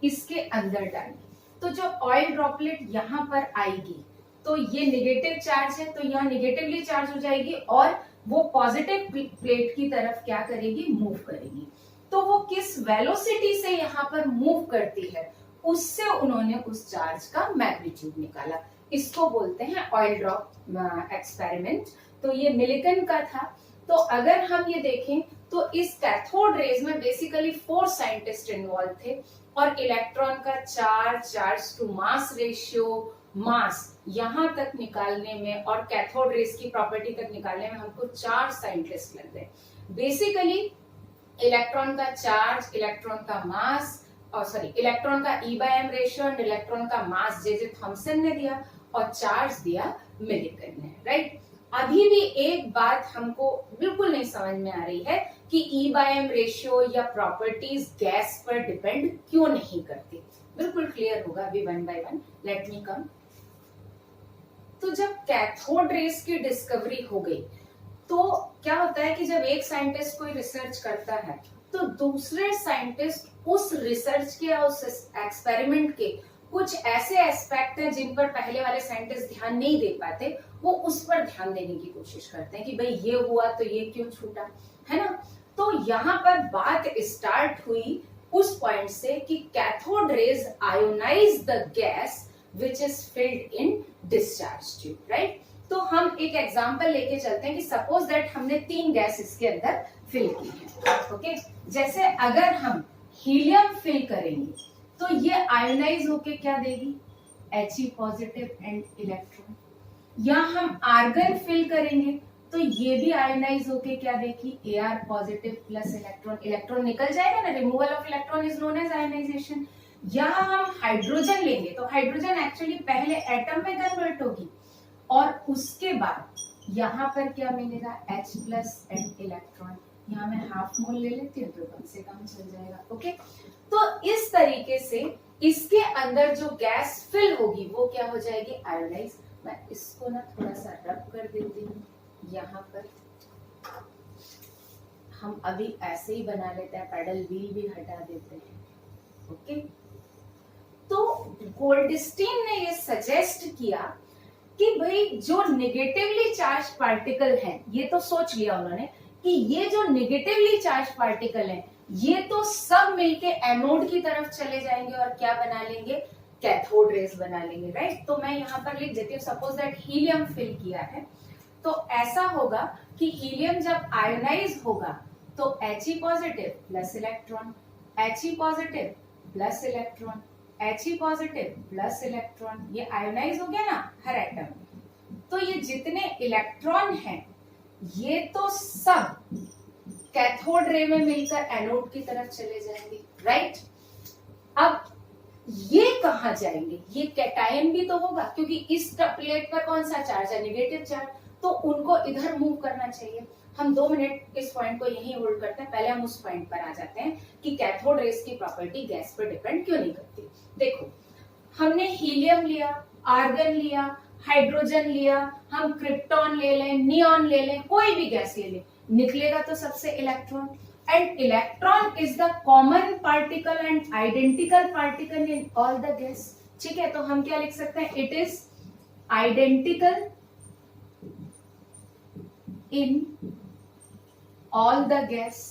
इसके अंदर डाली। तो जो ऑयल ड्रॉपलेट यहां पर आएगी तो ये नेगेटिव चार्ज है, तो यहाँ नेगेटिवली चार्ज हो जाएगी और वो पॉजिटिव प्लेट की तरफ क्या करेगी? मूव करेगी। तो वो किस वेलोसिटी से यहाँ पर मूव करती है उससे उन्होंने उस चार्ज का मैग्नीट्यूड निकाला। इसको बोलते हैं ऑयल ड्रॉप एक्सपेरिमेंट। तो ये मिलिकन का था। तो अगर हम ये देखें तो इस कैथोड रेज में बेसिकली 4 साइंटिस्ट इन्वॉल्व थे, और इलेक्ट्रॉन का चार्ज टू मास रेशियो, मास यहां तक निकालने में और कैथोड रेज की प्रॉपर्टी तक निकालने में हमको 4 साइंटिस्ट लग गए। बेसिकली इलेक्ट्रॉन का चार्ज, इलेक्ट्रॉन का मास, और सॉरी इलेक्ट्रॉन का E/M रेशियो एंड इलेक्ट्रॉन का मास जे थॉमसन ने दिया और चार्ज दिया मिलिकन ने, राइट। अभी भी एक बात हमको बिल्कुल नहीं समझ में आ रही है कि E/M रेशियो या प्रॉपर्टीज गैस पर डिपेंड क्यों नहीं करती। बिल्कुल क्लियर होगा अभी one by one. Let me come. तो जब कैथोड रेज की डिस्कवरी हो गई तो क्या होता है कि जब एक साइंटिस्ट कोई रिसर्च करता है तो दूसरे साइंटिस्ट उस रिसर्च के या उस एक्सपेरिमेंट के कुछ ऐसे एस्पेक्ट हैं जिन पर पहले वाले साइंटिस्ट ध्यान नहीं दे पाते, वो उस पर ध्यान देने की कोशिश करते हैं कि भाई ये हुआ तो ये क्यों छूटा, है ना। तो यहाँ पर बात स्टार्ट हुई उस पॉइंट से कि cathode rays ionise the gas which is filled in discharge tube, right. तो हम एक एग्जांपल लेके चलते हैं कि सपोज दैट हमने 3 गैस इसके अंदर फिल की है, ओके। जैसे अगर हम हीलियम फिल करेंगे तो ये आयोनाइज होके क्या देगी? He positive and electron. या हम आर्गन फिल करेंगे तो ये भी आयोनाइज होके क्या देगी, Ar positive plus electron, electron निकल जाएगा ना, removal of electron is known as ionisation. यहाँ हम हाइड्रोजन लेंगे तो हाइड्रोजन एक्चुअली पहले एटम में कन्वर्ट होगी और उसके बाद यहाँ पर क्या मिलेगा, H प्लस एंड इलेक्ट्रॉन। यहाँ मैं हाफ मोल ले लेती हूँ तो कम से कम चल जाएगा। ओके, तो इस तरीके से इसके अंदर जो गैस फिल होगी वो क्या हो जाएगी, आयोनाइज। मैं इसको ना थोड़ा सा रब कर देती हूँ यहाँ पर। हम अभी ऐसे ही बना लेते हैं, पैडल व्हील भी हटा देते हैं। ओके, तो गोल्डस्टीन ने ये सजेस्ट किया कि भाई जो नेगेटिवली चार्ज पार्टिकल हैं, ये तो सोच लिया उन्होंने कि ये जो नेगेटिवली चार्ज पार्टिकल हैं ये तो सब मिलके एनोड की तरफ चले जाएंगे और क्या बना लेंगे, कैथोड रेज बना लेंगे, राइट। तो मैं यहाँ पर लिख देती हूँ, सपोज दैट हीलियम फिल किया है तो ऐसा होगा कि हीलियम जब आयोनाइज होगा तो He positive plus electron, He positive plus electron, He positive plus electron, ये आयोनाइज हो गया ना हर एटम। तो ये जितने इलेक्ट्रॉन हैं ये तो सब कैथोड रे में मिलकर एनोड की तरफ चले जाएंगे, राइट। अब ये कहां जाएंगे, ये कैटायन भी तो होगा क्योंकि इस प्लेट पर कौन सा चार्ज है, नेगेटिव चार्ज, तो उनको इधर मूव करना चाहिए। हम 2 मिनट इस पॉइंट को यहीं होल्ड करते हैं, पहले हम उस पॉइंट पर आ जाते हैं कि कैथोड रेस की प्रॉपर्टी गैस पर डिपेंड क्यों नहीं करती। देखो, हमने हीलियम लिया, आर्गन लिया, हाइड्रोजन लिया, हम क्रिप्टॉन ले लें, नियॉन ले लें, कोई भी गैस ले लें, निकलेगा तो सबसे electron. And electron is the common particle and identical particle in all the gas. ठीक है, तो हम क्या लिख सकते हैं, it is identical in all the gas.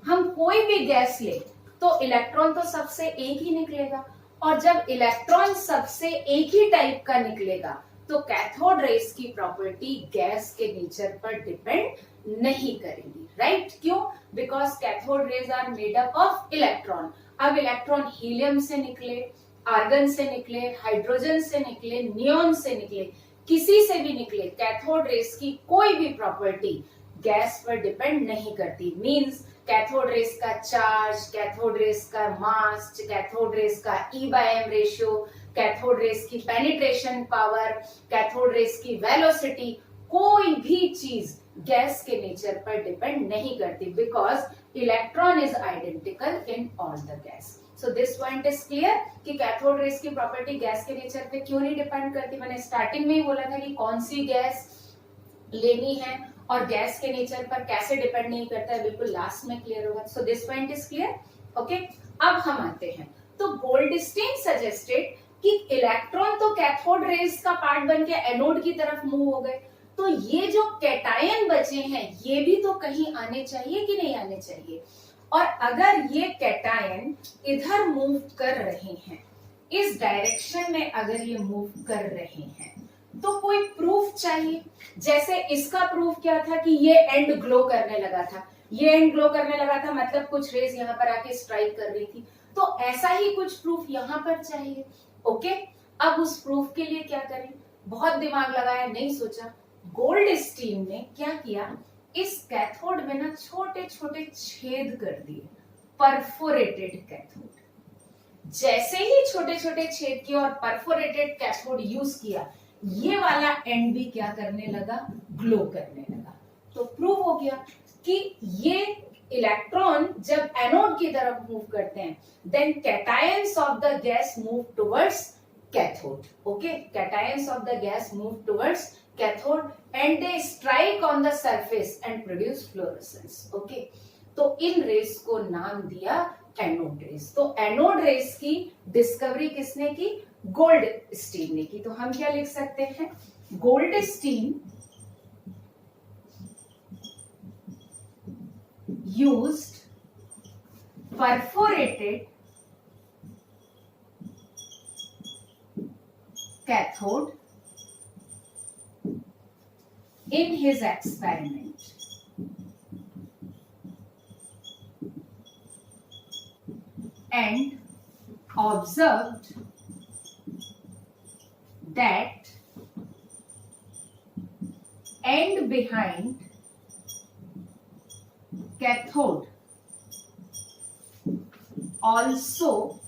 हम कोई भी गैस ले तो इलेक्ट्रॉन तो सबसे एक ही निकलेगा, और जब इलेक्ट्रॉन सबसे एक ही टाइप का निकलेगा तो कैथोड रेस की प्रॉपर्टी गैस के नेचर पर डिपेंड नहीं करेगी, राइट। क्यों, because cathode rays are made up of electron. अब इलेक्ट्रॉन हीलियम से निकले, आर्गन से निकले, हाइड्रोजन से निकले, नियॉन से निकले, किसी से भी निकले, कैथोड रेस की कोई भी प्रॉपर्टी गैस पर डिपेंड नहीं करती। मींस कैथोड रेस का चार्ज, कैथोड रेस का मास, कैथोड रेस का E/m रेशियो, कैथोड रेस की पेनिट्रेशन पावर, कैथोड रेस की वेलोसिटी, कोई भी चीज गैस के नेचर पर डिपेंड नहीं करती, because electron is identical in all the gas. So this point is clear कि कैथोड रेस की प्रॉपर्टी गैस के नेचर पे क्यों नहीं डिपेंड करती। मैंने स्टार्टिंग में ही बोला था कि कौन सी गैस लेनी है और गैस के नेचर पर कैसे डिपेंड नहीं करता है, बिल्कुल लास्ट में क्लियर होगा। So this point is clear. Okay, अब हम आते हैं, तो गोल्डस्टीन सजेस्टेड कि इलेक्ट्रॉन तो कैथोड रेस का पार्ट बन के एनोड की तरफ मूव हो गए, तो ये जो कैटायन बचे हैं ये भी तो कहीं आने चाहिए कि नहीं आने चाहिए। और अगर ये कैटायन इधर मूव कर रहे हैं, इस डायरेक्शन में अगर ये मूव कर रहे हैं तो कोई प्रूफ चाहिए। जैसे इसका प्रूफ क्या था कि ये एंड ग्लो करने लगा था, ये एंड ग्लो करने लगा था मतलब कुछ रेज यहाँ पर आके स्ट्राइक कर रही थी, तो ऐसा ही कुछ प्रूफ यहाँ पर चाहिए। ओके, अब उस प्रूफ के लिए क्या करें, बहुत दिमाग लगाया, नहीं सोचा। गोल्डस्टीन ने क्या किया, इस कैथोड में ना छोटे छोटे छेद कर दिए, परफोरेटेड कैथोड। जैसे ही छोटे छोटे छेद किए और परफोरेटेड कैथोड यूज किया, ये वाला एंड भी क्या करने लगा, ग्लो करने लगा। तो प्रूव हो गया कि ये इलेक्ट्रॉन जब एनोड की तरफ मूव करते हैं, then cations of the gas move towards cathode. Okay, cations of the gas move towards cathode and they strike on the surface and produce fluorescence. Okay, तो इन रेस को नाम दिया एनोड रेस। तो एनोड रेस की discovery किसने की, Goldstein ने की। तो हम क्या लिख सकते हैं, Goldstein used perforated cathode in his experiment and observed that end behind cathode also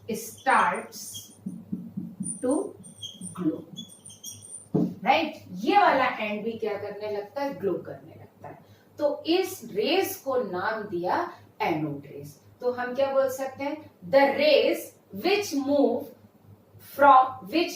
starts to glow, right? ये वाला एंड भी क्या करने लगता है? ग्लो करने लगता है। तो इस रेज को नाम दिया एनोड रेज। तो हम क्या बोल सकते हैं? The rays which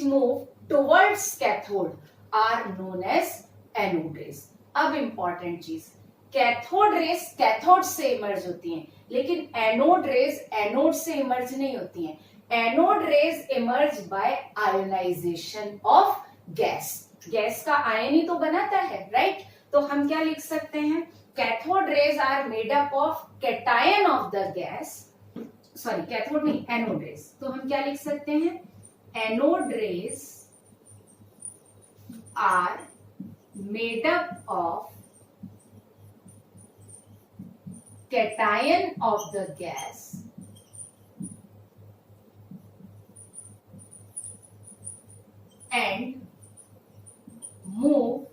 move towards cathode are known as anode rays. अब इंपॉर्टेंट चीज, कैथोड रेज कैथोड से इमर्ज होती हैं, लेकिन एनोड रेज एनोड से इमर्ज नहीं होती हैं। Anode rays emerge by ionisation of gas. Gas का आयन ही तो बनाता है, राइट? तो हम क्या लिख सकते हैं? Cathode rays are made up of cation of the gas, sorry cathode नहीं, एनोड रेज। तो हम क्या लिख सकते हैं? Anode rays are made up of cation of the gas and move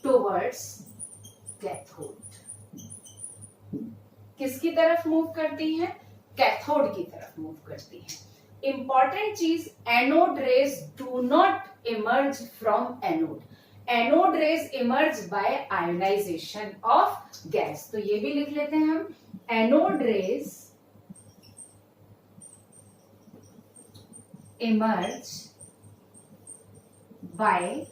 towards cathode। किसकी तरफ मूव करती हैं? कैथोड की तरफ मूव करती हैं। इंपॉर्टेंट चीज, anode rays do not emerge from anode. Anode rays emerge by ionisation of gas. तो ये भी लिख लेते हैं हम, anode rays emerge by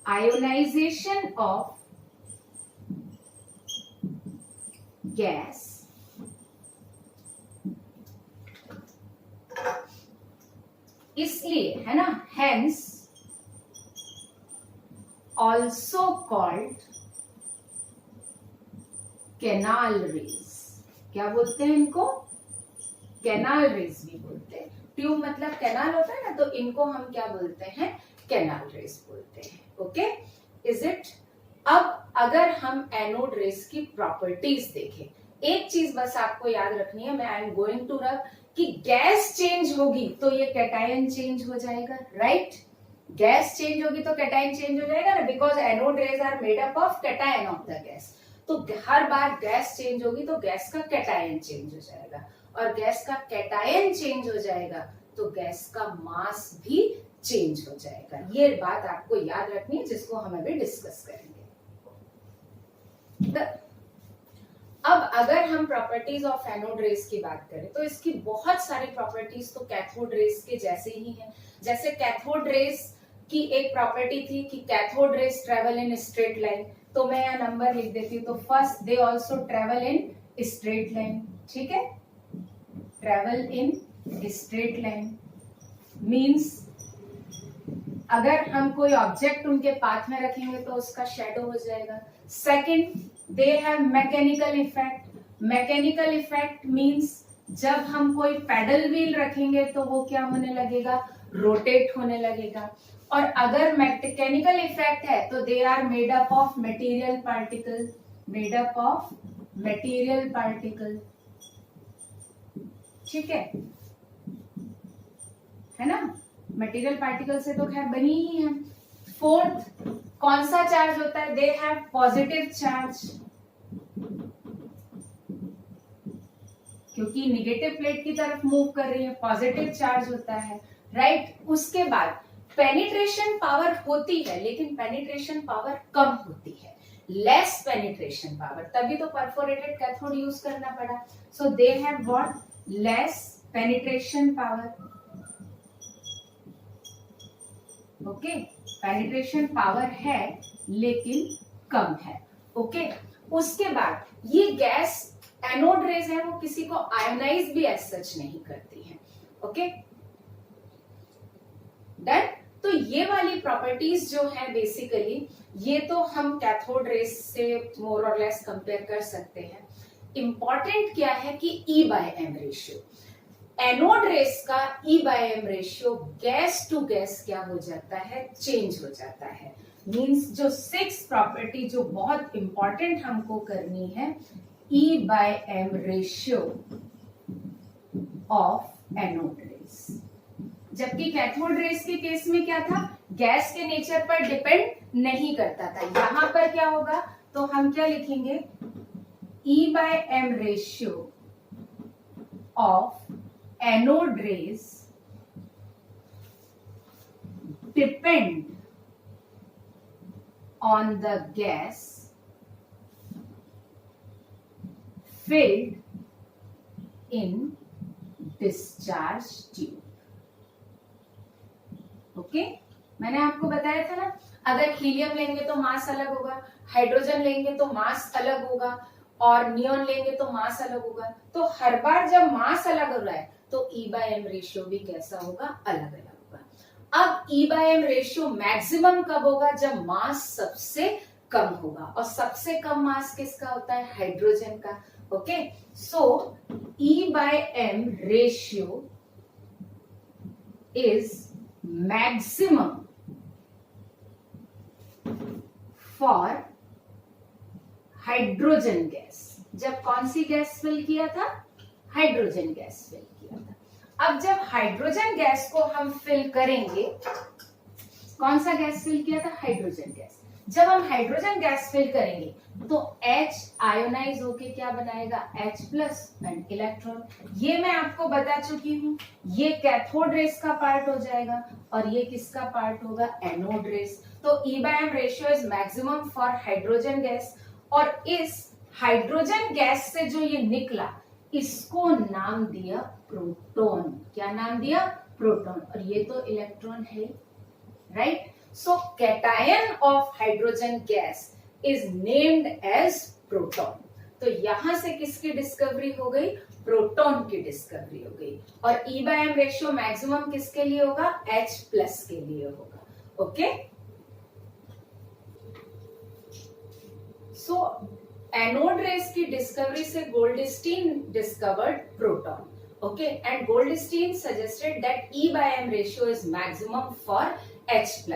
ionisation of gas इसलिए, है ना, hence also called canal rays। क्या बोलते हैं इनको? कैनाल रेज भी बोलते हैं। ट्यूब मतलब कैनाल होता है ना, तो इनको हम क्या बोलते हैं? कैनाल रेज बोलते हैं। Okay, is it? अब अगर हम एनोड रेज की प्रॉपर्टीज देखें, एक चीज बस आपको याद रखनी है, मैं I am going to rub, कि गैस चेंज होगी तो ये कैटायन चेंज हो जाएगा, राइट? गैस चेंज होगी तो कैटायन चेंज हो जाएगा ना, because anode rays are made up of cation of the gas. तो हर बार गैस चेंज होगी तो गैस का कैटायन चेंज हो जाएगा, और गैस का कैटायन चेंज हो जाएगा तो गैस का मास भी चेंज हो जाएगा। ये बात आपको याद रखनी है, जिसको हम अभी डिस्कस करेंगे। अब अगर हम प्रॉपर्टीज ऑफ एनोड रेज की बात करें तो इसकी बहुत सारी प्रॉपर्टीज तो कैथोड रेज के जैसे ही हैं। जैसे कैथोड रेज की एक प्रॉपर्टी थी कि cathode raise travel in straight line, तो मैं यहाँ नंबर लिख देती हूँ। तो first, they also travel in straight line, ठीक है? Travel in straight line means अगर हम कोई ऑब्जेक्ट उनके पाथ में रखेंगे तो उसका शेडो हो जाएगा। Second, they have mechanical effect. Mechanical effect means जब हम कोई पैडल व्हील रखेंगे तो वो क्या होने लगेगा? रोटेट होने लगेगा। और अगर मैकेनिकल इफेक्ट है तो they are made up of material particle, made up of material particle, ठीक है ना? मटेरियल पार्टिकल से तो खैर बनी ही है। फोर्थ, कौन सा चार्ज होता है? दे हैव पॉजिटिव चार्ज, क्योंकि निगेटिव प्लेट की तरफ मूव कर रही है, पॉजिटिव चार्ज होता है, राइट? उसके बाद पेनिट्रेशन पावर होती है, लेकिन पेनिट्रेशन पावर कम होती है, लेस पेनिट्रेशन पावर, तभी तो परफोरेटेड कैथोड यूज करना पड़ा। So they have what? Less penetration power. Okay, penetration power है लेकिन कम है। ओके, उसके बाद ये गैस एनोड रेज है, वो किसी को आयोनाइज भी एज सच नहीं करती है। Okay, done? तो ये वाली प्रॉपर्टीज जो है बेसिकली, ये तो हम कैथोड रेज से मोर और लेस कंपेयर कर सकते हैं। इंपॉर्टेंट क्या है कि E by M ratio, anode rays का E by M ratio gas to gas क्या हो जाता है? चेंज हो जाता है। मींस जो 6 प्रॉपर्टी जो बहुत इंपॉर्टेंट हमको करनी है, E by M ratio of anode rays, जबकि कैथोड रेस के केस में क्या था, गैस के नेचर पर डिपेंड नहीं करता था। यहां पर क्या होगा, तो हम क्या लिखेंगे, E/m ratio of anode rays depend on the gas filled in discharge tube. Okay, मैंने आपको बताया था ना, अगर हीलियम लेंगे तो मास अलग होगा, हाइड्रोजन लेंगे तो मास अलग होगा, और नियोन लेंगे तो मास अलग होगा। तो हर बार जब मास अलग हो रहा है तो E/m रेशियो भी कैसा होगा, अलग अलग होगा। अब E/m रेशियो मैक्सिमम कब होगा, जब मास सबसे कम होगा, और सबसे कम मास किसका होता है, हाइड्रोजन का। Okay, so E/m ratio is maximum for hydrogen gas. जब कौन सी गैस फिल किया था, हाइड्रोजन गैस फिल किया था। अब जब हाइड्रोजन गैस को हम फिल करेंगे, कौन सा गैस फिल किया था, हाइड्रोजन गैस। जब हम हाइड्रोजन गैस फिल करेंगे तो H आयोनाइज होके क्या बनाएगा, H+ एंड इलेक्ट्रॉन। ये मैं आपको बता चुकी हूँ, ये कैथोड रेस का पार्ट हो जाएगा और ये किसका पार्ट होगा, एनोड रेस। तो E/m ratio is maximum for hydrogen gas, और इस हाइड्रोजन गैस से जो ये निकला इसको नाम दिया प्रोटॉन। क्या नाम दिया, प्रोटॉन, और ये तो इलेक्ट्रॉन है, right. So cation of hydrogen gas is named as proton. तो यहां से किसकी डिस्कवरी हो गई, प्रोटॉन की डिस्कवरी हो गई। और E/m रेशियो मैक्सिमम किसके लिए होगा, H+ के लिए होगा। ओके, सो एनोड रेस की डिस्कवरी से Goldstein discovered proton. Okay, and Goldstein suggested that E/m ratio is maximum for H+,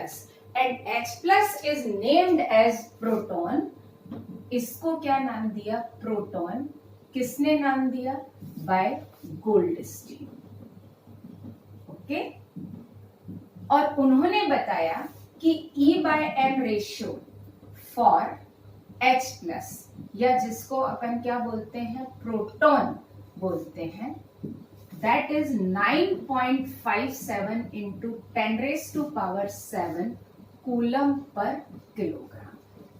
and H+ is named as proton. इसको क्या नाम दिया, प्रोटॉन। किसने नाम दिया, बाय गोल्डस्टीन। ओके, और उन्होंने बताया कि E/m रेशियो फॉर H+, या जिसको अपन क्या बोलते हैं, प्रोटॉन बोलते हैं, that is 9.57 into 10⁻⁷ coulomb per kilogram.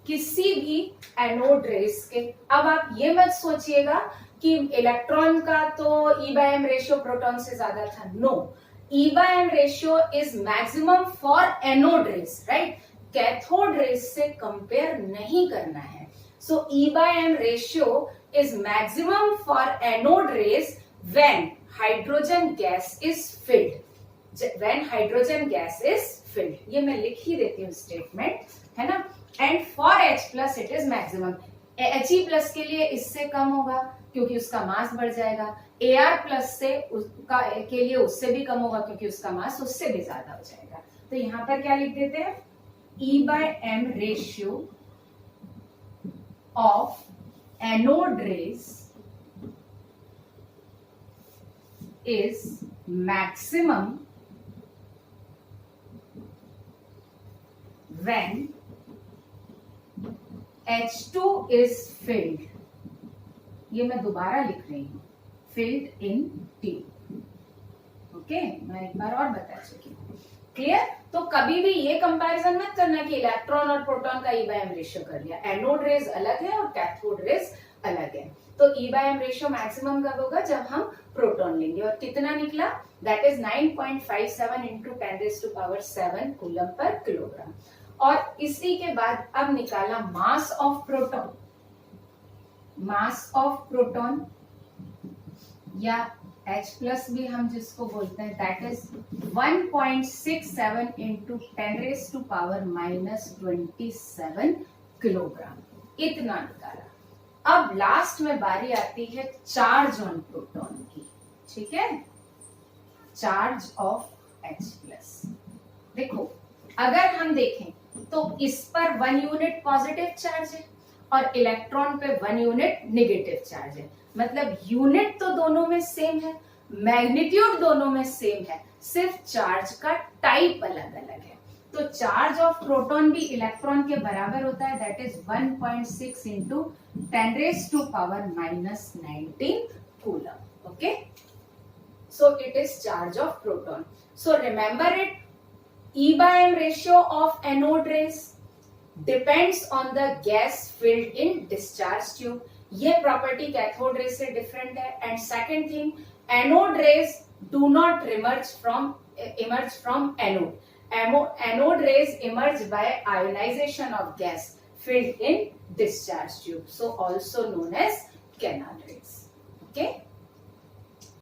किसी भी एनोड रेस के, अब आप ये मत सोचिएगा कि इलेक्ट्रॉन का तो E/m रेशियो प्रोटॉन से ज्यादा था, no, E/m ratio is maximum for anode rays, right. Cathode rays से कंपेयर नहीं करना है। So E/m ratio is maximum for anode rays when hydrogen gas is filled, when hydrogen gas is filled, ये मैं लिख ही देती हूँ स्टेटमेंट, है ना। and for H+ it is maximum, He+ के लिए इससे कम होगा क्योंकि उसका मास बढ़ जाएगा, Ar+ से उसका के लिए उससे भी कम होगा क्योंकि उसका मास उससे भी ज्यादा हो जाएगा। तो यहाँ पर क्या लिख देते हैं, E/m ratio of anode rays is maximum when H2 is filled। ये मैं दोबारा लिख रही हूं, filled in tube। ओके, मैं एक बार और बता चुकी हूँ, क्लियर। तो कभी भी ये कंपैरिजन मत करना कि इलेक्ट्रॉन और प्रोटॉन का E/m रेशियो कर लिया, एनोड रेस अलग है और कैथोड रेस अलग है। तो E/m रेशियो मैक्सिमम कब होगा, जब हम प्रोटॉन लेंगे, और कितना निकला, that is 9.57 into 10⁻⁷ coulomb per kilogram. और इसी के बाद अब निकाला mass of proton. Mass of proton या H+ भी हम जिसको बोलते हैं, दैट इज 1.67 into 10⁻⁻27 किलोग्राम। इतना निकाला। अब लास्ट में बारी आती है चार्ज ऑन प्रोटॉन की, ठीक है, चार्ज ऑफ H+। देखो, अगर हम देखें तो इस पर 1 यूनिट पॉजिटिव चार्ज है और इलेक्ट्रॉन पे 1 यूनिट नेगेटिव चार्ज है, मतलब यूनिट तो दोनों में सेम है। मैग्नीट्यूड दोनों में सेम है, सिर्फ चार्ज का टाइप अलग अलग है। तो चार्ज ऑफ प्रोटॉन भी इलेक्ट्रॉन के बराबर होता है, that is 1.6 into 10⁻⁻19 coulomb. Okay, so it is charge of proton. So remember it, E/M ratio of anode rays depends on the gas filled in discharge tube. ये property cathode ray से different है। And second thing, anode rays do not emerge from anode. Anode rays emerge by ionization of gas filled in discharge tube, so also known as canal rays. Okay.